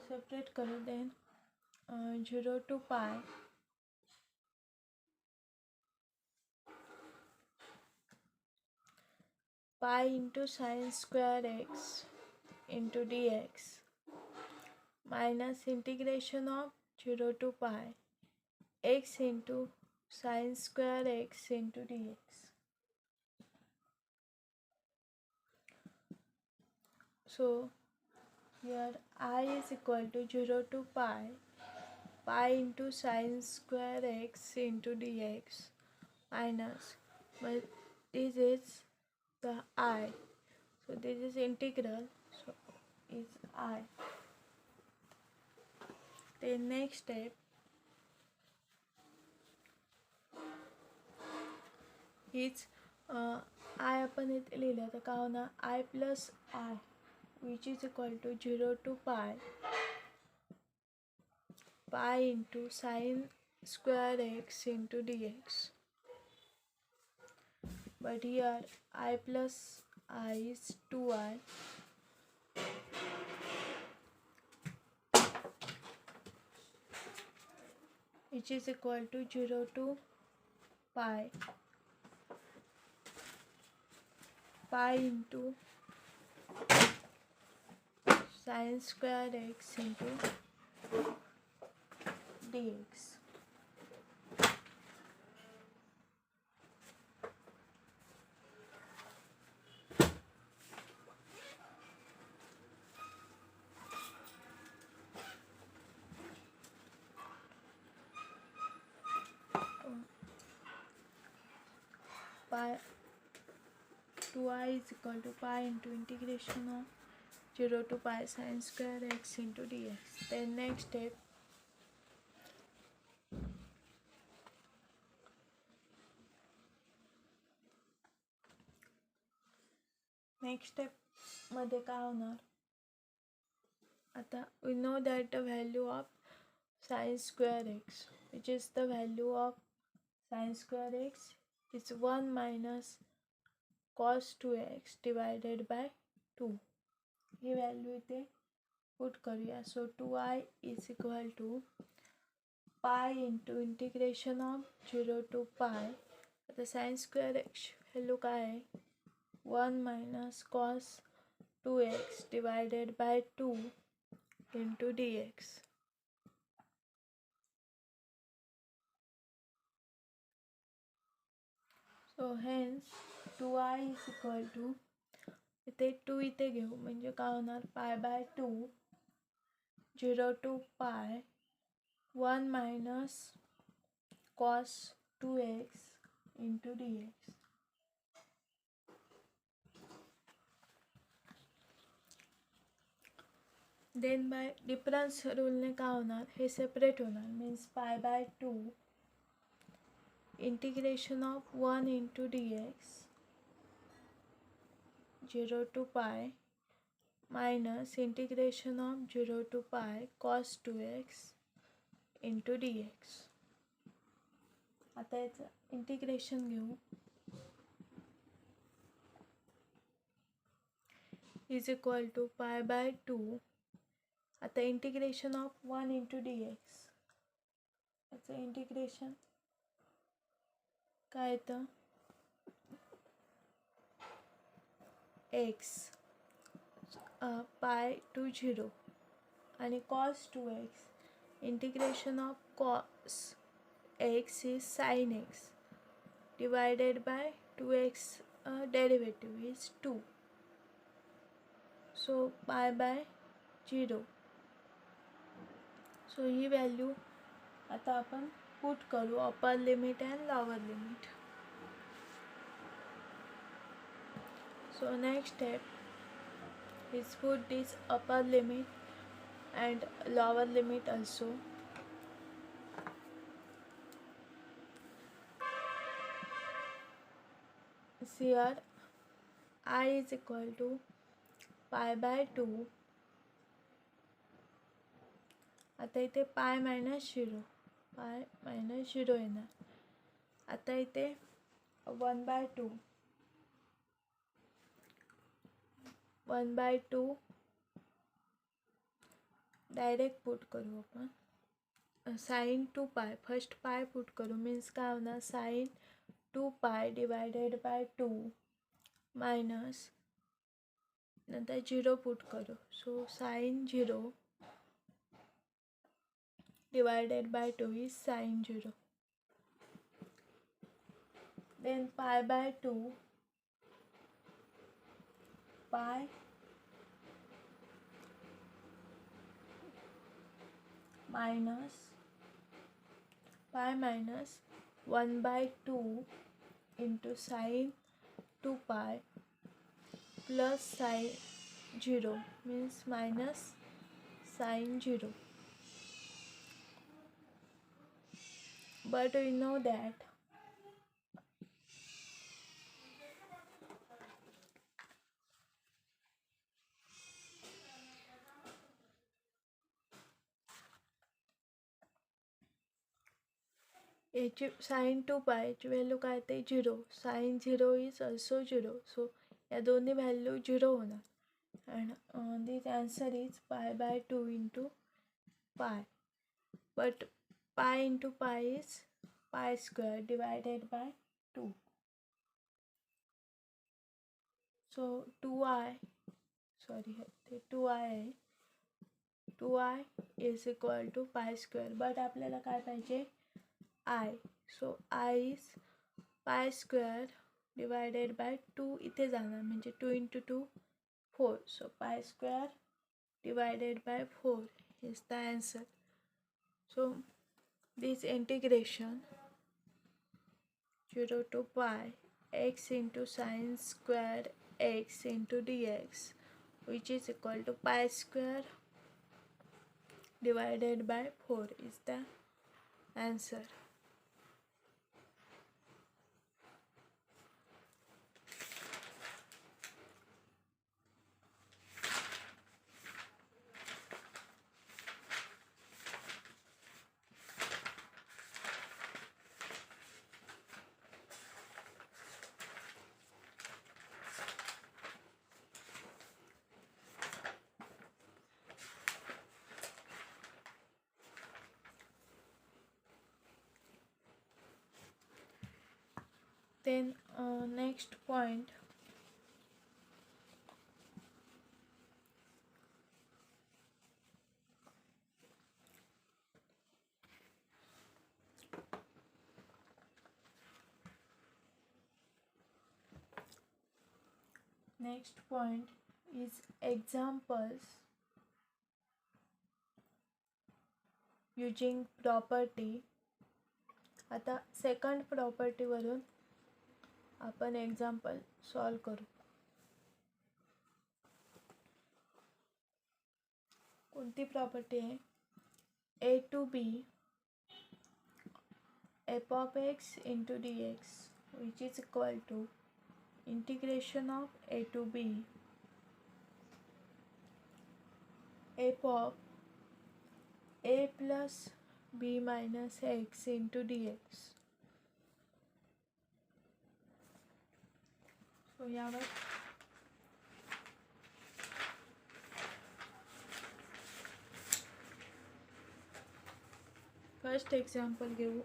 Separate करू. Then 0 to pi into sine square x into dx minus integration of 0 to pi x into sine square x into dx. So here I is equal to 0 to pi into sine square x into dx minus, but this is the I, so this is integral, so is I. The next step is I आपण इथे लिहिलं तर काय होणार, I plus I which is equal to 0 to pi into sine square x into dx. But here I plus I is 2I which is equal to 0 to pi into sine square x into dx. Pi 2I is equal to pi into integration of 0 to pi sine square x into dx. Then next step मध्ये काय होणार, आता we know that the value of sine square x, which is the value of sine square x, is 1 minus cos 2x divided by 2. He value इथे put करूया. सो 2I is equal to pi into integration of 0 to pi. आता sine square x value काय आहे, 1 minus cos 2x divided by 2 into dx. So hence 2I is equal to, इथे 2 इथे घेऊ म्हणजे काय होणार, pi by 2 0 to pi 1 minus cos 2x into dx. Then by difference रूलने काय होणार, हे सेपरेट होणार. Means pi by 2 integration of 1 into dx 0 to pi minus integration of 0 to pi cos 2x into dx. आता याचं integration घेऊ. Is equal to pi by 2. आता integration of 1 into dx, याचं इंटिग्रेशन काय येतं, x पाय टू 0 आणि cos 2x integration of cos x is sin x divided by 2x derivative is 2. So pi by 0. So he value आता आपण put करू, upper limit and lower limit. So next step is put this upper limit and lower limit also. Here I is equal to pi by 2. आता इथे pi minus 0 येणार. आता इथे 1 by 2 1 by 2 direct put करू आपण sign 2π first पाय put करू means काय होणार साइन 2π डिवायडेड बाय 2 मायनस नंतर 0 पुट करू so sine 0 divided by 2 is sine 0. Then pi by 2 pi minus 1 by 2 into sine 2 pi plus sine 0 means minus sine 0. But we know that sin 2π ची value काय ते 0 sin 0 is also 0 so या दोन्ही value 0 होणार and this answer is pi by 2 into pi but pi into pi is pi square divided by 2 so 2i is equal to pi square but आपल्याला काय पाहिजे I so I is pi square divided by 2 इथे जाणार म्हणजे 2 into 2 4 so pi square divided by 4 is the answer. So this integration 0 to pi x into sine square x into dx which is equal to pi square divided by 4 is the answer. Then next point is examples using property. आता second property वरून आपण example solve करू. कोणती property आहे a to b f of x into dx which is equal to integration of a to b f of a plus b minus x into dx. So Yavar first example घेऊ.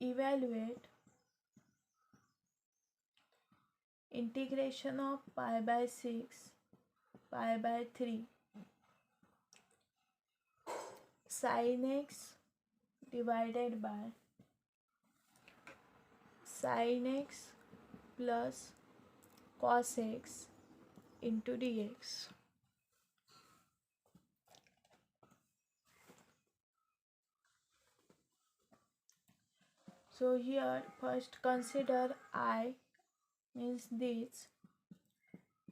Evaluate integration of pi by 6 pi by 3 sin x divided by sin x plus cos x into dx. So here first consider I means this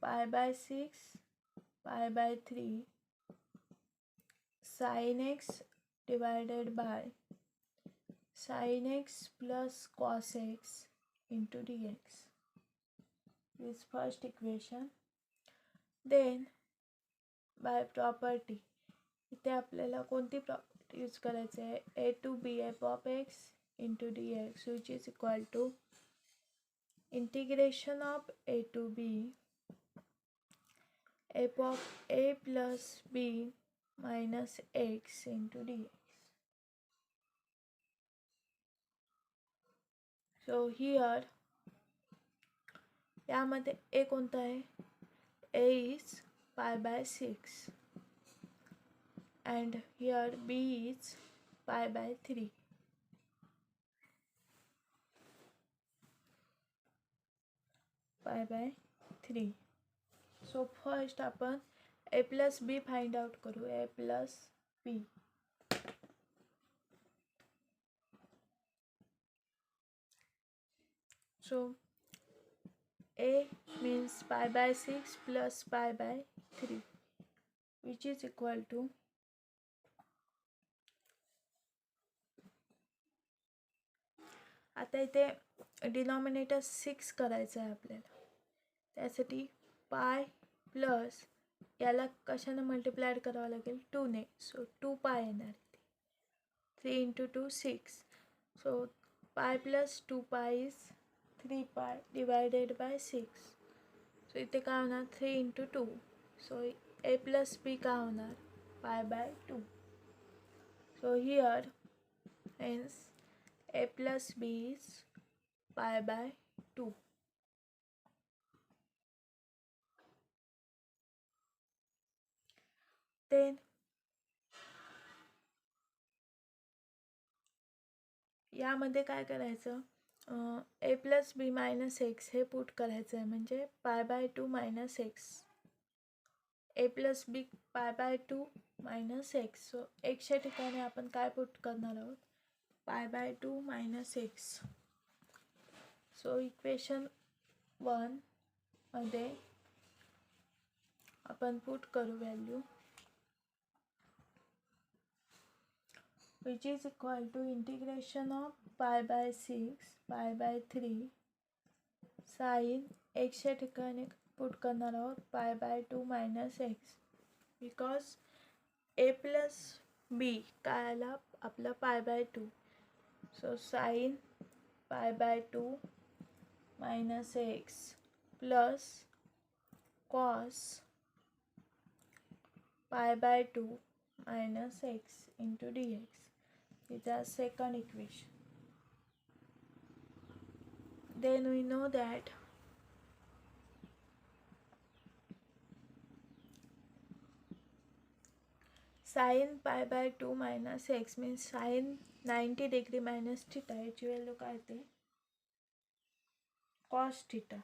pi by 6 pi by 3 sin x divided by sin x plus cos x into dx. This first equation then by property इथे आपल्याला कोणती property use करायची आहे, a to b f of x into d x which is equal to integration of a to b f of a plus b minus x into d x. So here यामध्ये a कोणता आहे, a is pi by 6 and here b is pi by 3. Pi by 3. So first आपण a plus b find out करू, a plus b. So a means pi by 6 plus pi by 3 which is equal to आता इथे denominator 6 करायचं आहे आपल्याला. त्यासाठी पाय plus याला कशाने मल्टिप्लाय करावं लागेल, 2 ने. सो 2 पाय येणार इथे. 3 into 2 6. So pi plus 2 pi is 3 pi divided by 6. So इथे काय होणार, 3 into 2. So a plus b काय होणार, pi by 2. So here hence a plus b is pi by 2. Then यामध्ये काय करायचं, a plus b minus x hey put करायचं आहे, म्हणजे pi by 2 minus x. a plus b pi by 2 minus x. सो एक्सच्या ठिकाणी आपण काय पुट करणार आहोत, pi by 2 minus x. So equation 1 मध्ये आपण पुट करू value which is equal to integration of pi by 6 pi by 3 sin x च्या ठिकाणी पुट करणार आहोत pi by 2 minus x because a plus b काय आला आपला pi by 2. so sin pi by 2 minus x plus cos pi by 2 minus x into dx is our second equation. Then we know that sin pi by 2 minus x means sin 90 degree minus theta याची value काय येते, cos theta.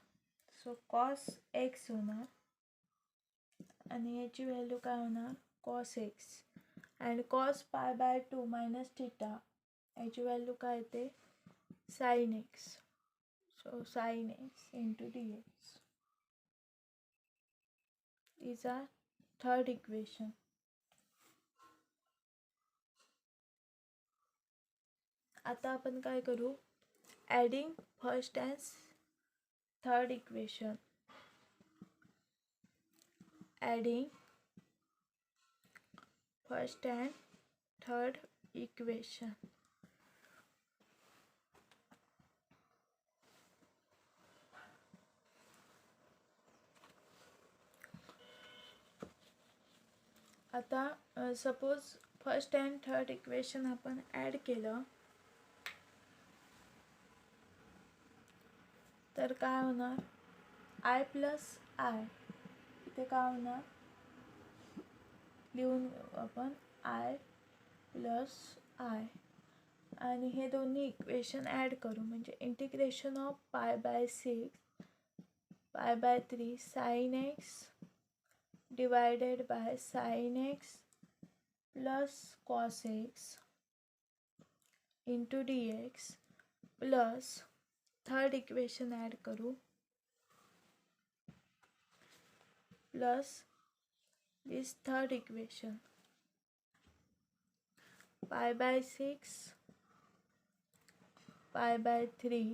सो cos x होणार आणि याची value काय होणार, cos x. and cos pi by 2 minus theta याची value काय येते, sin x. so sin x into dx is our third equation. आता आपण काय करू, adding first and third equation. Adding first and third equation. आता suppose first and third equation आपण add केलं तर काय होणार, आय प्लस आय. इथे काय होणार, लिहून आपण आय प्लस आय आणि हे दोन्ही इक्वेशन ॲड करू म्हणजे integration of pi by 6 pi by 3 sine x divided by sin x plus cos x into dx plus third equation add करू plus this third equation pi by 6 pi by 3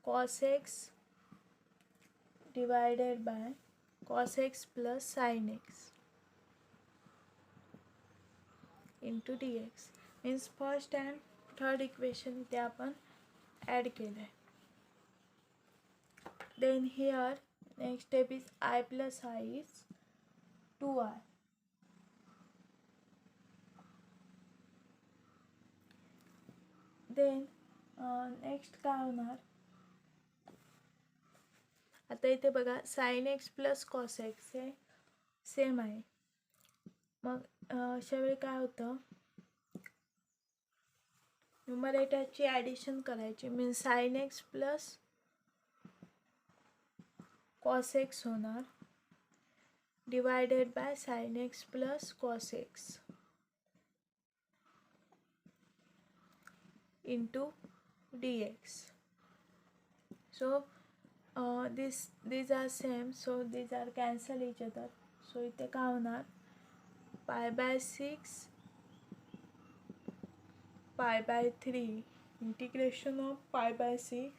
cos x divided by cos x plus sin x into dx. Means first and third equation इथे आपण add केलंय. Then here next step is I plus I is 2i. Then next काय होणार, आता इथे बघा sin x plus cos x हे same आहे. मग अशा वेळी काय होतं, न्यूमरेटरची ॲडिशन करायची. Means sin x plus cos x होणार divided by sin x plus cos x into dx. So these are same, so these are cancel each other. So इथे काय होणार, pi by 6 pi by 3 integration of pi by 6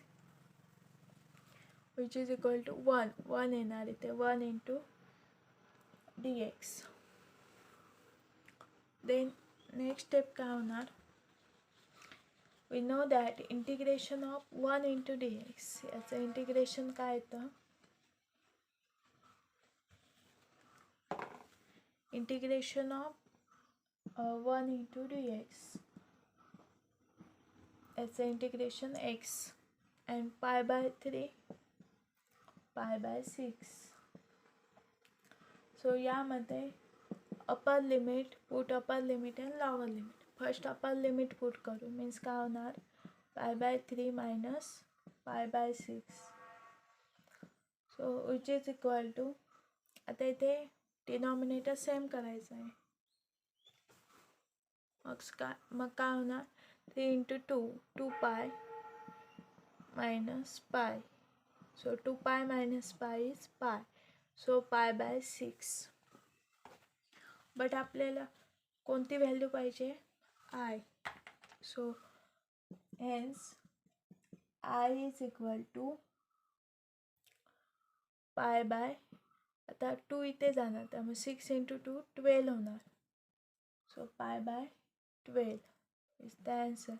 which is equal to 1 येणार इथे 1 into dx. Then next step काय होणार, we know that integration of 1 into dx याचं integration काय येतं, integration of 1 into dx याचं integration x and pi by 3 pi by 6. So यामध्ये upper limit, put upper limit and lower limit. First upper limit put करू. Means काय होणार, pi by 3 minus pi by 6. So which is equal to, आता इथे denominator same करायचं आहे. मग काय होणार, 3 into 2 2 pi minus pi. So 2 pi minus pi is pi. So pi by 6. But आपल्याला कोणती व्हॅल्यू पाहिजे, I. So hence I is equal to pi by, आता 2 इथे जाणार त्यामुळे 6 into 2 12 होणार. So pi by 12 is the answer.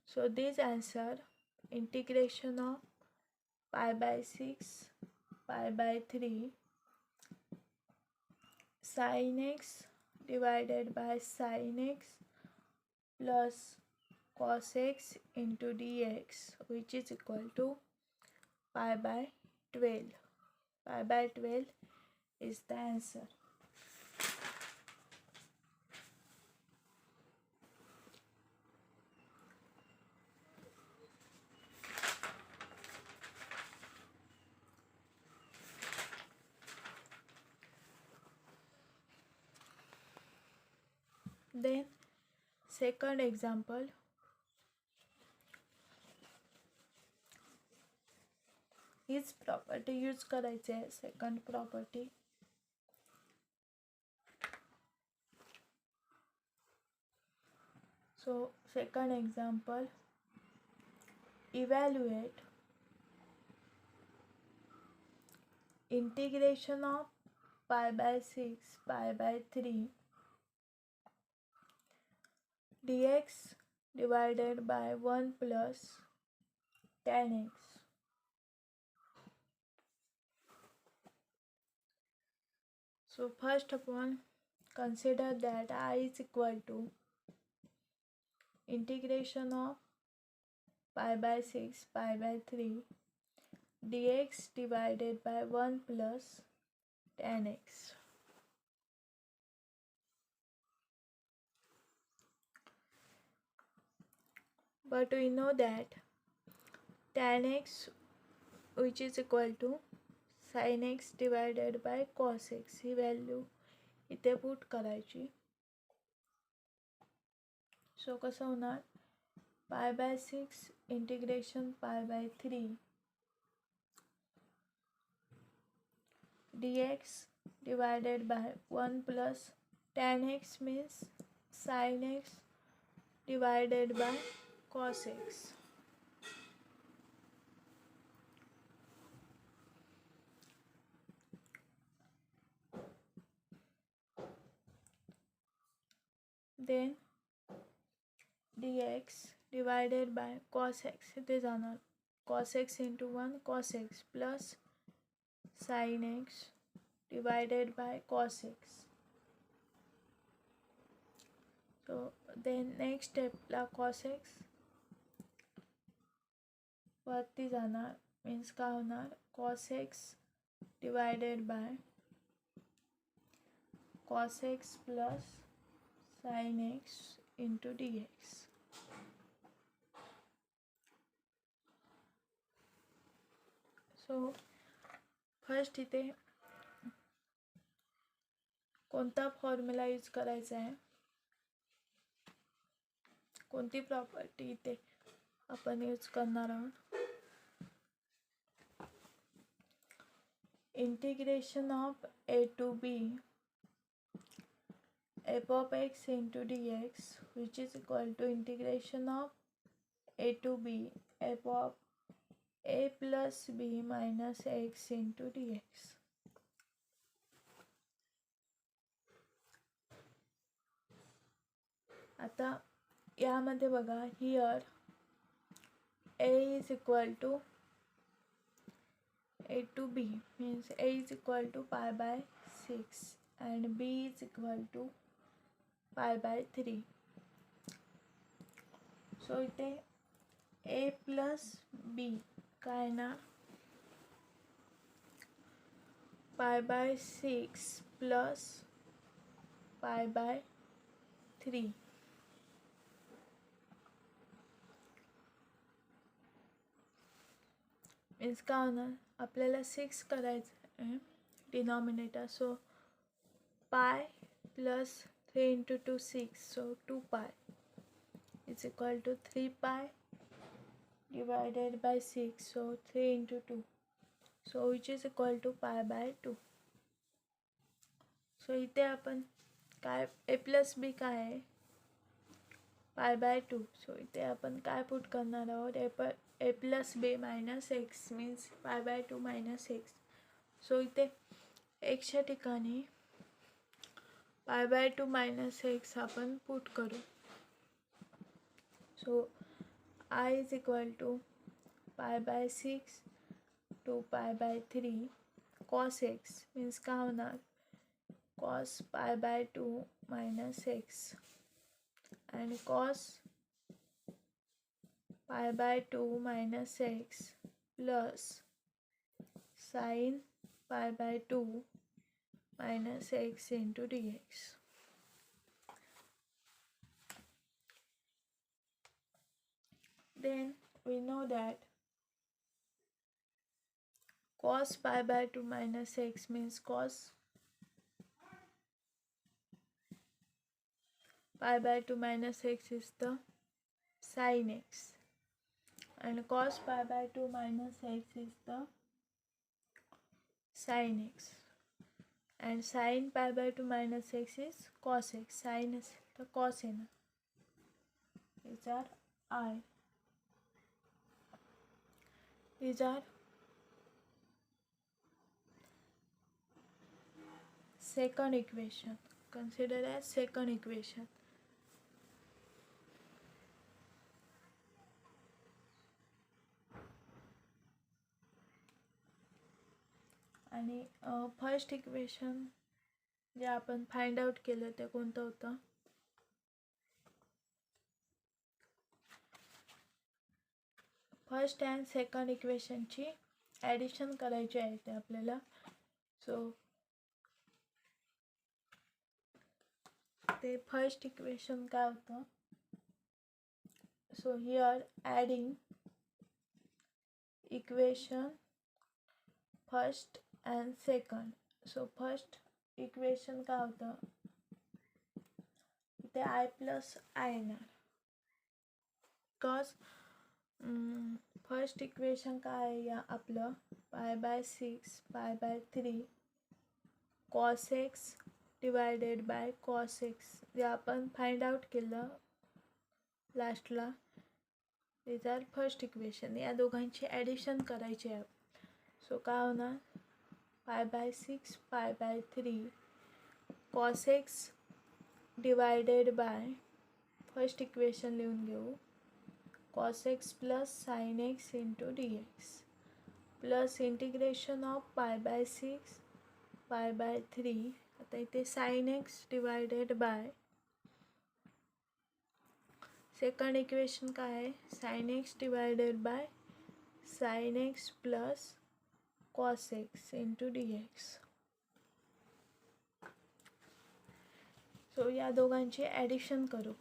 So this answer, integration of pi by 6 pi by 3 sin x divided by sin x plus cos x into dx which is equal to pi by 12. Pi by 12 is the answer. Then second example, हीच property use करायची आहे. Second property, so second example, evaluate integration of pi by 6 pi by 3 dx divided by 1 plus tan x. So first upon, consider that I is equal to integration of pi by 6 pi by 3 dx divided by 1 plus tan x. But we know that tan x which is equal to sin x divided by cos x he value इथे put करायची. सो कसं होणार, pi by 6 integration pi by 3 dx divided by 1 plus tan x means sin x divided by cos x. Then dx divided by cos x इथे जाणार cos x into 1 cos x plus sin x divided by cos x. So then next step La cos x वरती जाणार means काय होणार cos x divided by cos x plus sin x into dx. So first इथे कोणता formula use करायचा आहे, कोणती property इथे आपण यूज करणार आहोत, integration of a to b f of x into dx which is equal to integration of a to b f of a plus b minus x into dx. आता यामध्ये बघा here a is equal to a to b means a is equal to pi by 6 and b is equal to pi by 3. So इथे a plus b काय ना pi by 6 plus pi by 3. Means काय होणार आपल्याला 6 करायचं आहे denominator. So pi plus 3 into 2 6 so 2 pi is equal to 3 pi divided by 6 so 3 into 2 so which is equal to pi by 2. सो इथे आपण काय a plus b काय आहे pi by 2. सो इथे आपण काय पुट करणार आहोत a plus b minus x means pi by 2 minus x. सो इथे x च्या ठिकाणी pi by 2 minus x आपण पुट करू. सो I is equal to pi by 6 to pi by 3 cos x means काय होणार cos pi by 2 minus x and cos pi by 2 minus x plus sin pi by 2 minus x into dx. Then we know that cos pi by 2 minus x means cos pi by 2 minus x is the sin x and cos pi by 2 minus x is the sin x and sin pi by 2 minus x is cos x. Sin is the cos in. These are I. These are second equation. Consider as second equation. आणि first equation जे आपण find out केलं ते कोणतं होतं first and second इक्वेशनची addition करायची आहे ते आपल्याला. सो ते फर्स्ट इक्वेशन काय होतं so here adding equation first and second. So first equation काय होतं इथे I plus I येणार because फर्स्ट इक्वेशन काय आहे या आपलं pi by 6 pi by 3 cos x divided by cos x जे आपण फाइंड आउट केलं लास्टला. these are first equation. या दोघांची ॲडिशन करायची आहे. सो काय होणार pi by 6 pi by 3 cos x divided by first equation लिहून घेऊ cos x plus sin x into dx plus integration of pi by 6 pi by 3 आता इथे sin x divided by second equation काय आहे sin x divided by sin x plus cos x into dx सो या दोघांची addition करू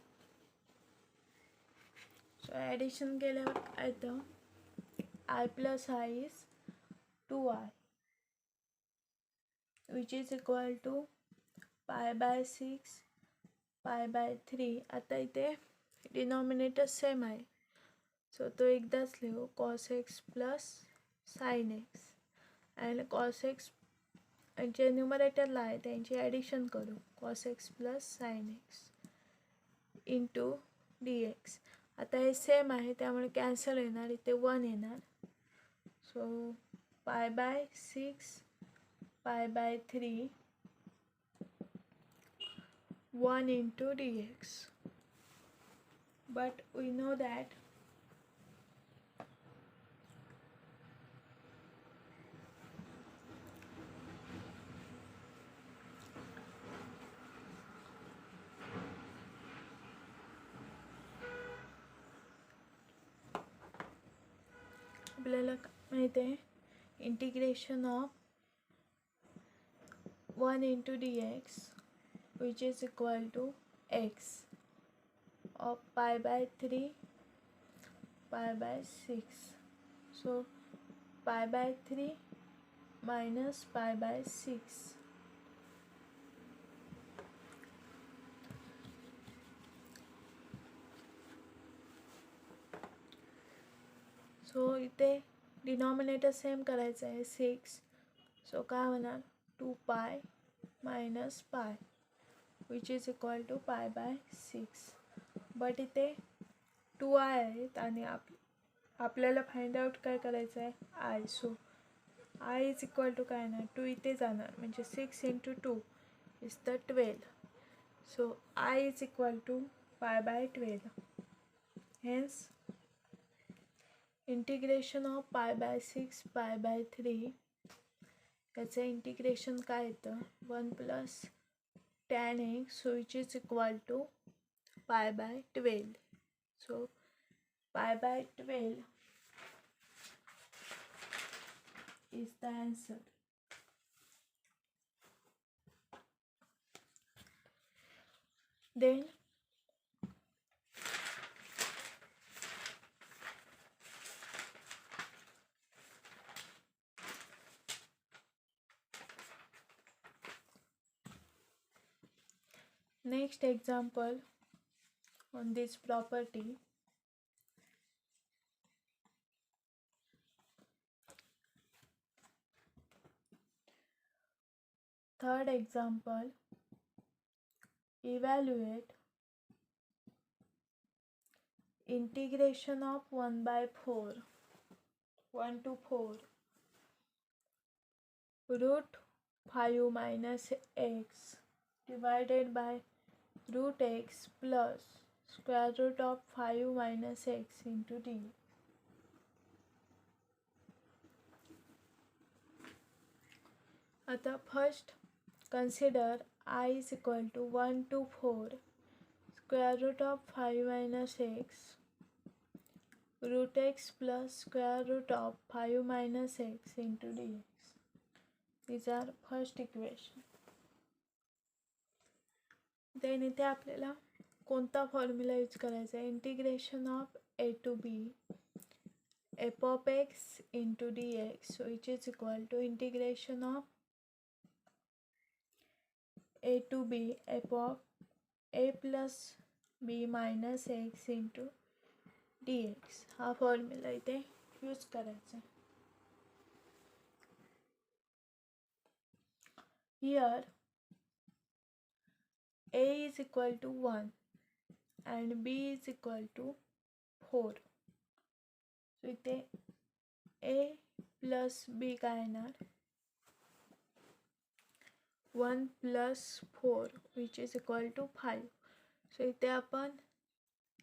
सो addition केल्यावर काय येतं I plus I is 2I which is equal to pi by 6 pi by 3 आता इथे डिनॉमिनेटर सेम आहे सो तो एकदाच लिहू cos x plus sin x and cos x जे न्यूमरेटरला आहे त्यांची ॲडिशन करू cos x plus sin x into dx आता हे सेम आहे त्यामुळे कॅन्सल येणार इथे 1 येणार सो pi by 6 pi by 3 1 into dx but we know that आपल्याला माहिती आहे integration of 1 into dx which is equal to x of pi by 3 pi by 6 so pi by 3 minus pi by 6 so इथे denominator same करायचं आहे 6 सो काय होणार 2 pi minus pi which is equal to pi by 6 but इथे 2i आहेत आणि आपल्याला find out काय करायचं आहे I so I is equal to काय ना 2 इथे जाणार म्हणजे 6 into 2 is the 12 so I is equal to pi by 12 hence integration of pi by 6 pi by 3 याचं इंटिग्रेशन काय येतं 1 plus tan x so which is equal to pi by 12 so pi by 12 is the answer. Then next example on this property third example evaluate integration of 1 by 4 1 to 4 root 5 minus x divided by root x plus square root of 5 minus x into d. आता first consider I is equal to 1 to 4 square root of 5 minus x root x plus square root of 5 minus x into dx. These are first equation. Then इथे आपल्याला कोणता formula use करायचा आहे integration of a to b f of x into dx so which is equal to integration of a to b f of a plus b minus x into dx हा formula इथे use करायचा आहे. Here a is equal to 1 and b is equal to 4 so इथे a plus b काय येणार 1 plus 4 which is equal to 5. So इथे आपण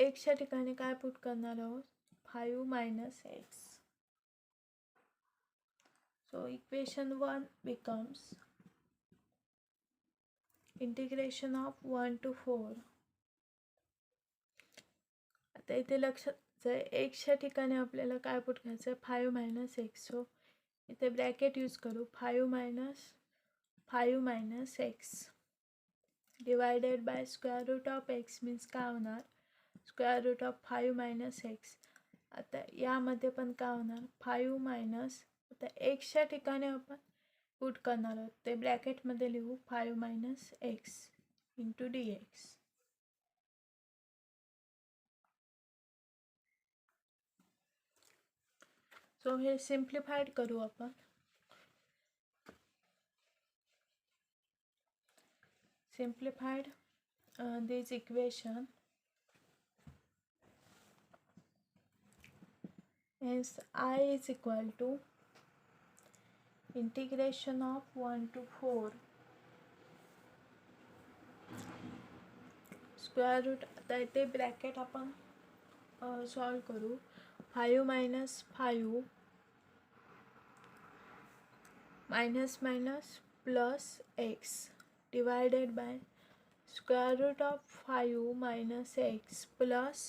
xच्या ठिकाणी काय पुट करणार आहोत, 5 minus x. So equation 1 becomes integration of 1 to 4. आता इथे लक्षात जर xच्या ठिकाणी आपल्याला काय पुट करायचं आहे, 5 minus x. सो इथे ब्रॅकेट यूज करू, 5 minus x divided by square root of x means काय होणार, square root of 5 minus x. आता यामध्ये पण काय होणार, 5 minus, आता xच्या ठिकाणी आपण पुट करणार आहोत ते ब्रॅकेटमध्ये लिहू, 5 minus x into dx. सो हे सिम्प्लिफाईड करू आपण. Simplified this equation, hence I is equal to integration of 1 to 4 square root. आता इथे ब्रॅकेट आपण सॉल्व करू, 5 minus 5 minus minus plus x divided by square root of 5 minus x plus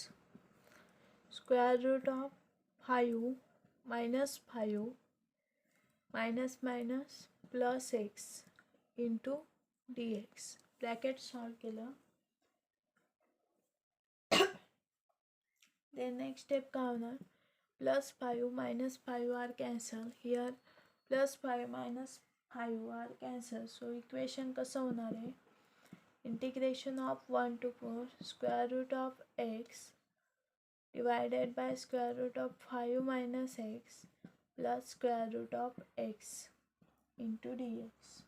square root of 5 minus 5 minus minus plus x into dx. Bracket solve केलं. then next step काय होणार, plus 5 minus 5 are cancel, here plus 5 minus 5 are cancel. so equation कसं होणार आहे, integration of 1 to 4 square root of x divided by square root of 5 minus x plus square root of x into dx.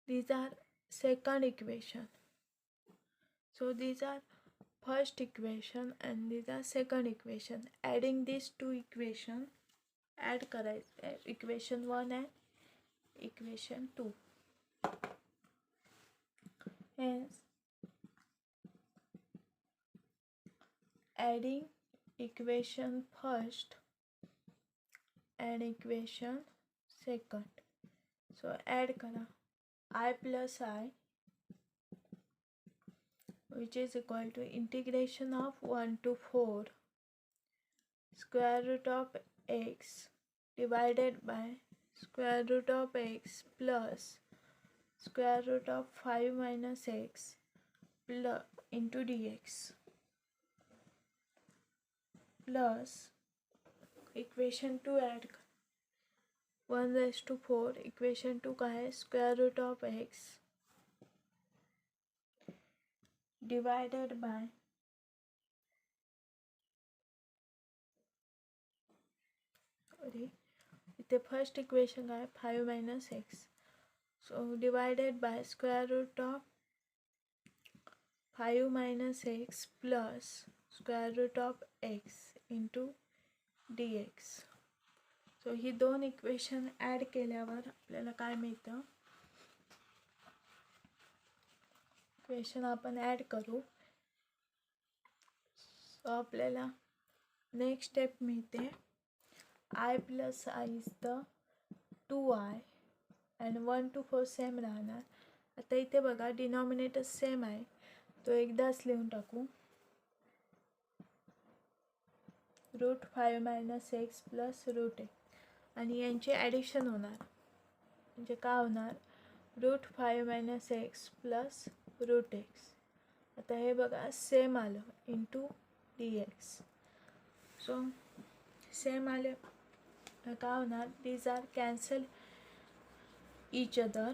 These are second equation. So these are first equation and these are second equation. Adding these two equation, add करायचं equation 1 and equation 2. Hence adding equation first and equation second. So add करा I plus I which is equal to integration of 1 to 4 square root of x divided by square root of x plus square root of 5 minus x plus into dx plus equation 2 add 1 raised to 4 equation 2 का है square root of x divided by इथे first equation काय 5 minus x. so divided by square root of 5 minus x plus square root of x into dx. so ही दोन equation add केल्यावर आपल्याला काय मिळतं, equation आपण ॲड करू. सो आपल्याला नेक्स्ट स्टेप मिळते I plus I is the 2i and 1 to 4 same राहणार. आता इथे बघा डिनॉमिनेटर सेम आहे, तो एकदाच लिहून टाकू, root 5 minus x plus root x आणि यांचे ॲडिशन होणार, म्हणजे काय होणार, root 5 minus x plus root x. आता हे बघा सेम आलं इंटू dx. सो सेम आले काय होणार, these are cancel each other,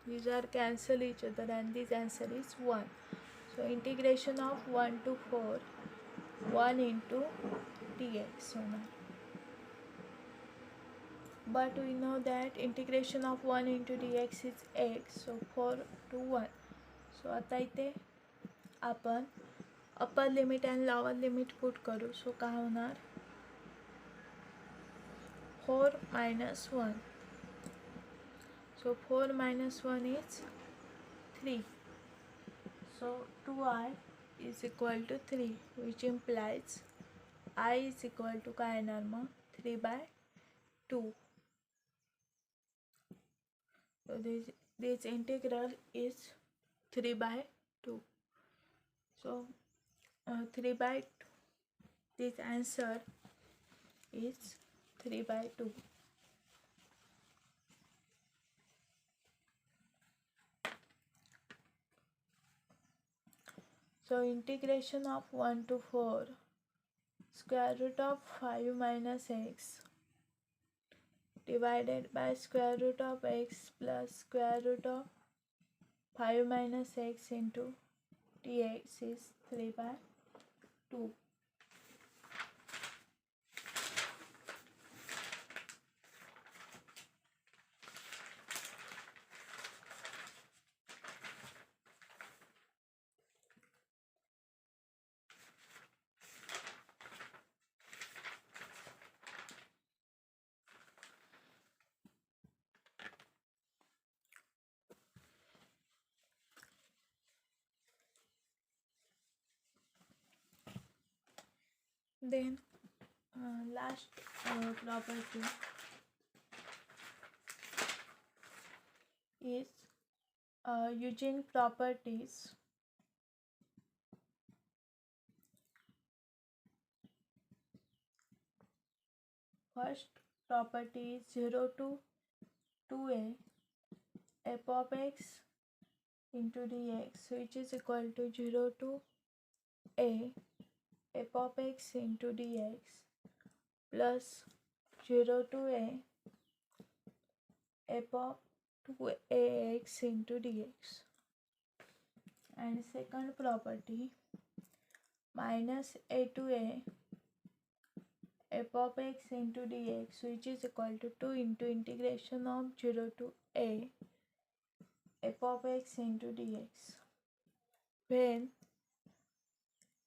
these are cancel each other and this answer is 1. so integration of 1 to 4 1 into dx होणार. but we know that integration of 1 into dx is x, so 4 to 1, सो आता इथे आपण upper limit आणि lower limit put करू. सो काय होणार 4 minus 1. So 4 minus 1 is 3. So 2i is equal to 3, which implies I is equal to काय येणार मग 3 by 2. So this integral is 3 by 2. So 3 by 2. This answer is 3 by 2. So integration of 1 to 4 square root of 5 minus x divided by square root of x plus square root of 5 minus x into dx is 3 by 2. Then last property is using properties. First property is 0 to 2a f of x into dx, which is equal to 0 to a f of x into dx plus 0 to a f of 2ax into dx. And second property minus a to a f of x into dx, which is equal to 2 into integration of 0 to a f of x into dx, when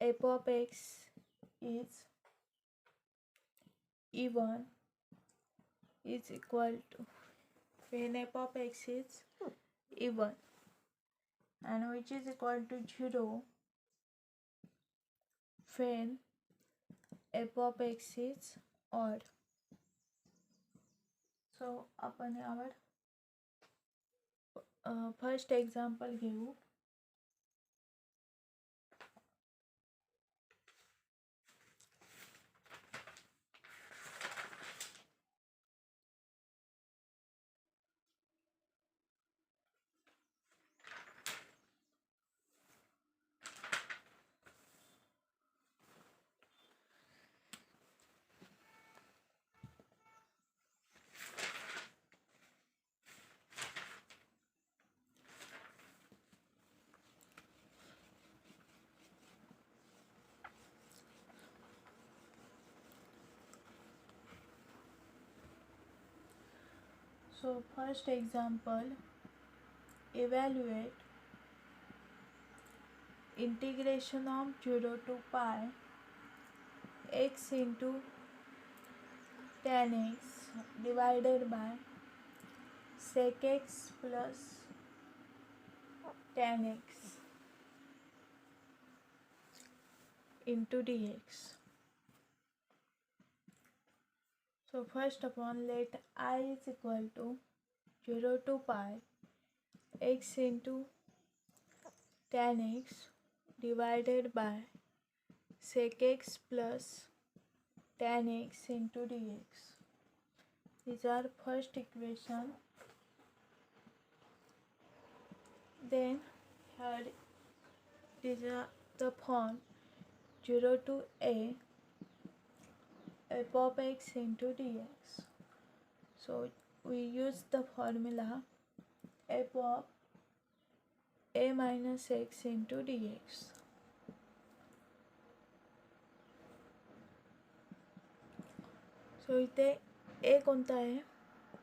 f of x is even is equal to, when f of x is even and which is equal to 0 when f of x is odd. So आपण यावर first example घेऊ. So first example, evaluate integration of 0 to pi x into tan x divided by sec x plus tan x into dx. So first upon, let I is equal to 0 to pi x into tan x divided by sec x plus tan x into dx. These are first equation. Then here these are the form 0 to a f of x into dx. So we use the formula f of a minus x into dx. सो इथे a कोणता आहे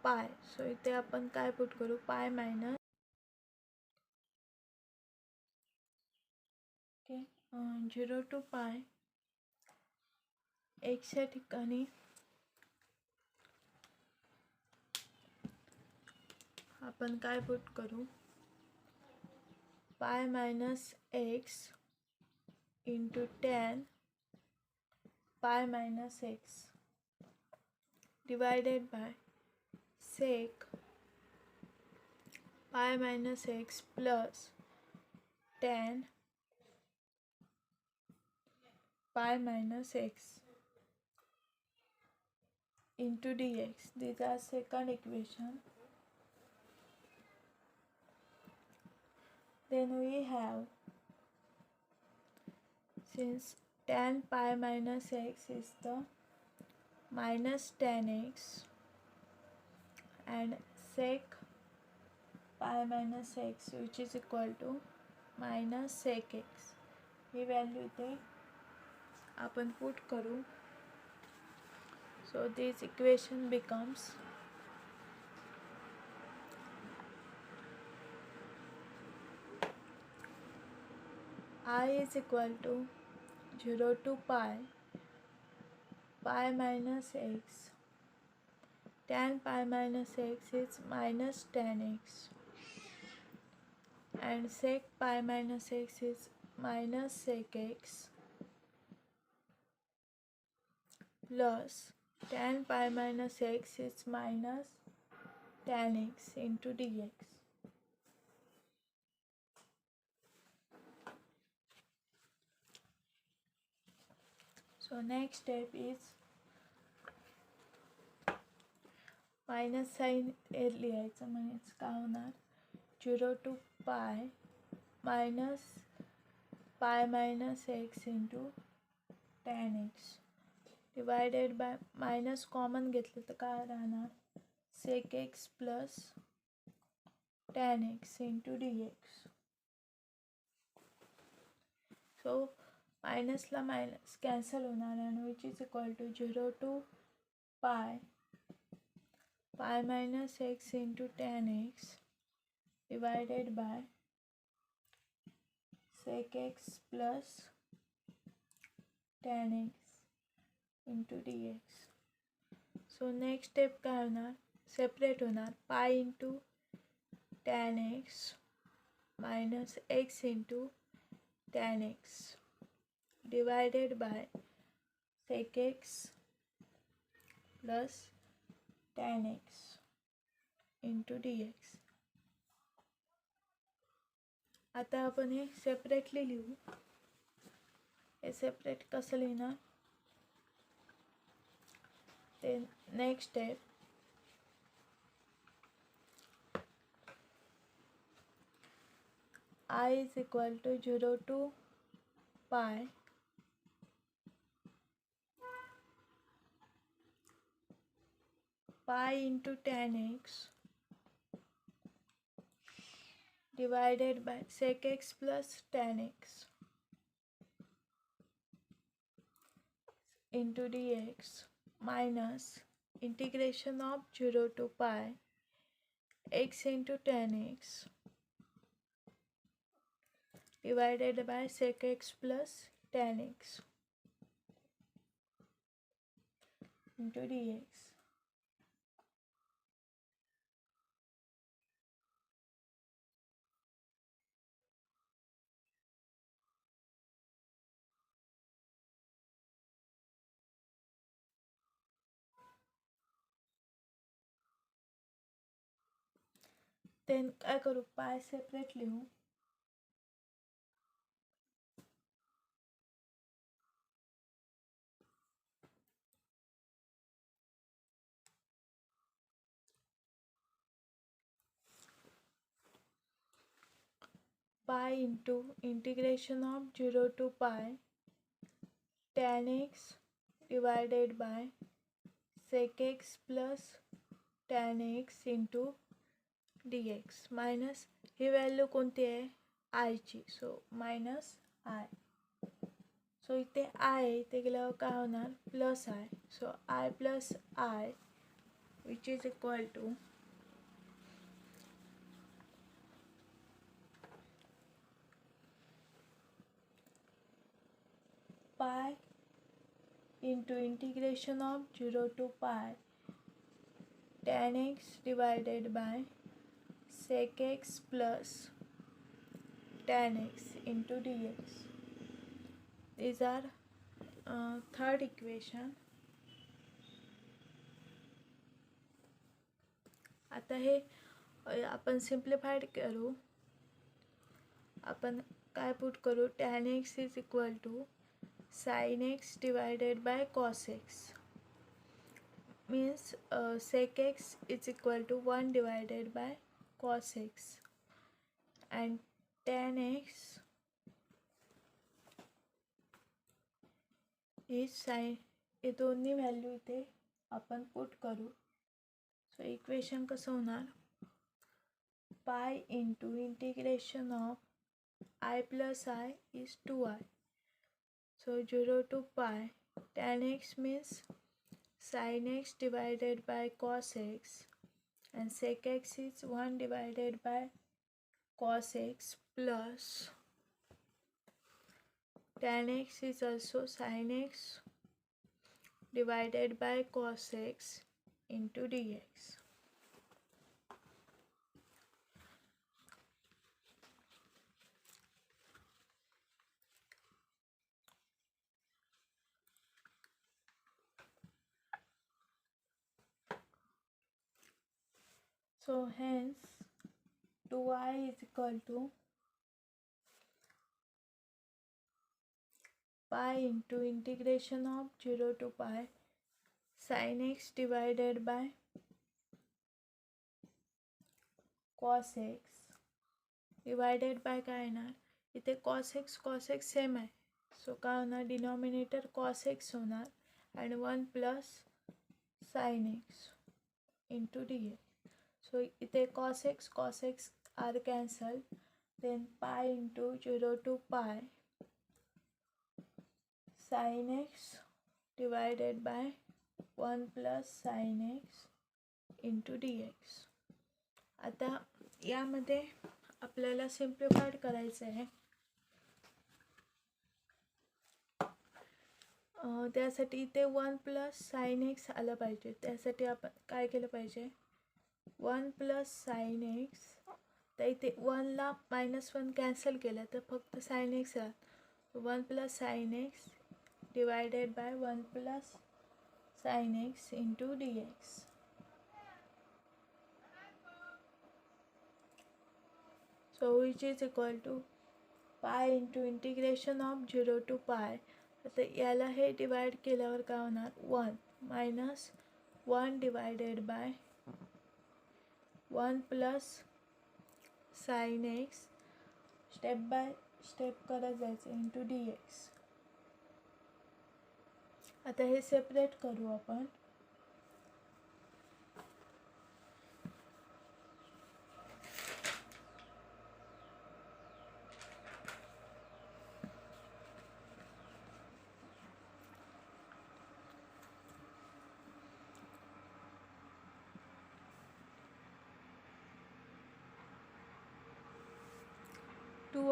पाय. सो इथे आपण काय put करू pi minus 0 to pi x या ठिकाणी आपण काय पुट करू, pi minus x into tan pi minus x divided by sec pi minus x plus tan pi minus x into dx. These are second equation. Then we have, since tan pi minus x is the minus tan x and sec pi minus x which is equal to minus sec x, he value इथे आपण put करू. So this equation becomes I is equal to 0 to pi minus x, tan pi minus x is minus tan x and sec pi minus x is minus sec x plus tan pi minus x is minus tan x into dx. So next step is minus sign लिहायचं, म्हणजे काय होणार, 0 to pi minus pi minus x into tan x divided by minus common घेतलं तर काय राहणार, sec x plus tan x into dx. So minus ला minus cancel होणार and which is equal to 0 to pi minus x into tan x divided by sec x plus tan x into dx. So next step काय होणार, separate होणार, pi into tan x minus x into tan x divided by sec x plus tan x into dx. आता आपण हे separately लिहू. हे separate कसं लिहिणार, then next step I is equal to 0 to pi into tan x divided by sec x plus tan x into dx minus integration of 0 to pi x into tan x divided by sec x plus tan x into dx. Then काय करू, पाय separate लिहू. Pi into integration of 0 to pi tan x divided by sec x plus tan x into dx minus he value कोणती आहे, आय ची, सो minus आय. सो इथे आय इथे गेल्यावर काय होणार, plus I. So I plus I which is equal to pi into integration of 0 to pi tan x divided by sec x plus tan x into dx. These are third equation. आता हे आपण simplified करू. आपण काय put करू, tan x is equal to sin x divided by cos x means sec x is equal to 1 divided by cos x and tan x is sin. हे दोन्ही value इथे आपण put करू. सो इक्वेशन कसं होणार, pi into integration of I plus I is 2i. So 0 to pi tan x means sin x divided by cos x and sec x is 1 divided by cos x plus tan x is also sin x divided by cos x into dx. So hence 2i is equal to pi into integration of 0 to pi sin x divided by cos x divided by काय येणार, इथे cos x same आहे. सो काय होणार, denominator cos x होणार and 1 plus sin x into dx. So इथे cos x are cancelled, then pi into 0 to pi sin x divided by 1 plus sin x into dx. आता यामध्ये आपल्याला simplified करायचं आहे. त्यासाठी इथे 1 प्लस साइन एक्स आलं पाहिजे. त्यासाठी आपण काय केलं पाहिजे, 1 प्लस साइन एक्स, तर इथे 1ला -1 कॅन्सल केलं तर फक्त साइन एक्स राहत. 1 plus sine x divided by 1 plus sine x into d x. So which is equal to pi into integration of 0 to pi. आता याला हे डिवाइड केल्यावर काय होणार, 1 minus 1 divided by 1 plus sine x step by step करत जायचं into d x. आता हे separate करू आपण.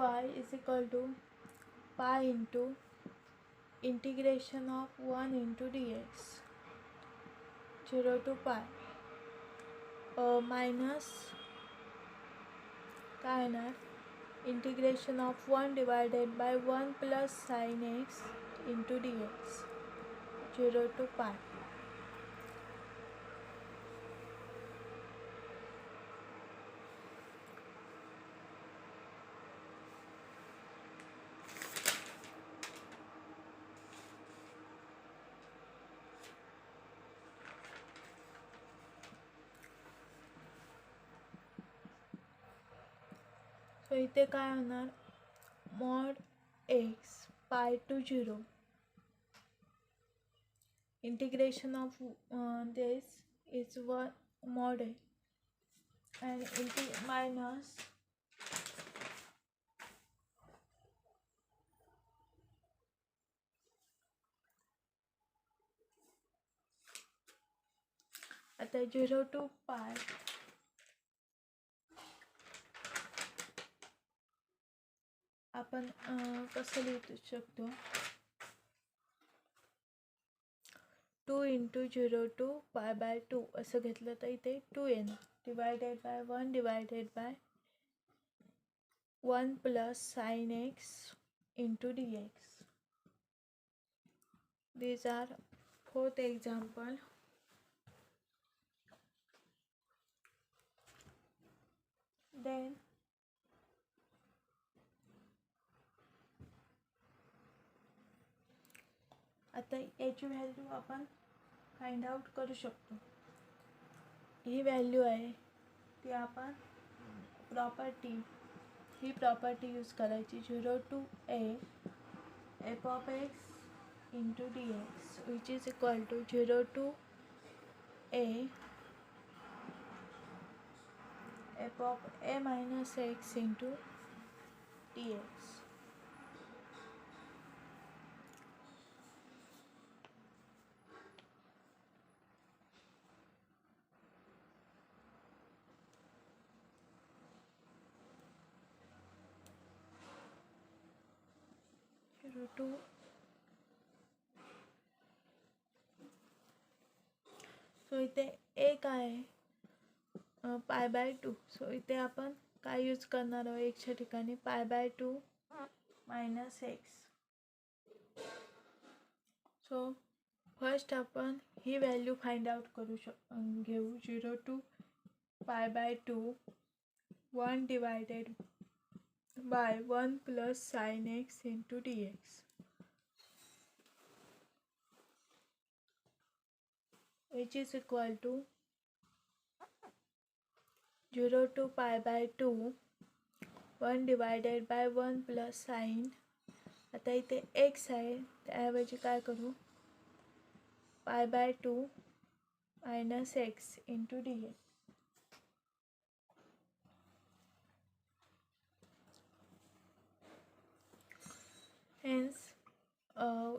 I is equal to pi into integration of 1 into dx 0 to pi minus काय येणार, integration of 1 divided by 1 plus sine x into dx 0 to pi. सो इथे काय होणार, mod x pi to 0 integration of this is 1 mod a and minus आता 0 to pi आपण कसं लिहू शकतो, into 0 to pi by 2 असं घेतलं तर इथे 2 येणार divided by 1 divided by 1 plus sin x into dx. These are fourth example. Then आता याची व्हॅल्यू आपण फाइंड आउट करू शकतो. ही व्हॅल्यू आहे ती आपण ही प्रॉपर्टी यूज करायची 0 to a f of x into dx which is equal to 0 to a f of a minus x into dx. सो इथे एक आहे पाय बाय 2. सो इथे आपण काय यूज करणार आहोत एक्सच्या ठिकाणी पाय by 2 minus x. So first आपण ही व्हॅल्यू फाइंड आउट करू घेऊ 0 to pi by 2 1 divided by 1 plus sin x into dx which is equal to 0 to pi by 2 1 divided by 1 plus sin. आता इथे x आहे त्याऐवजी काय करू pi by 2 minus x into dx. Hence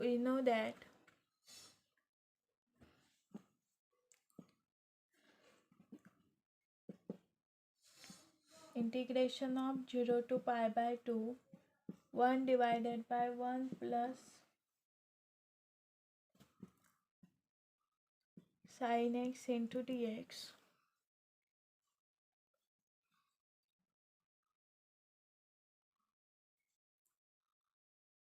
we know that integration of 0 to pi by 2 1 divided by 1 plus sin x into dx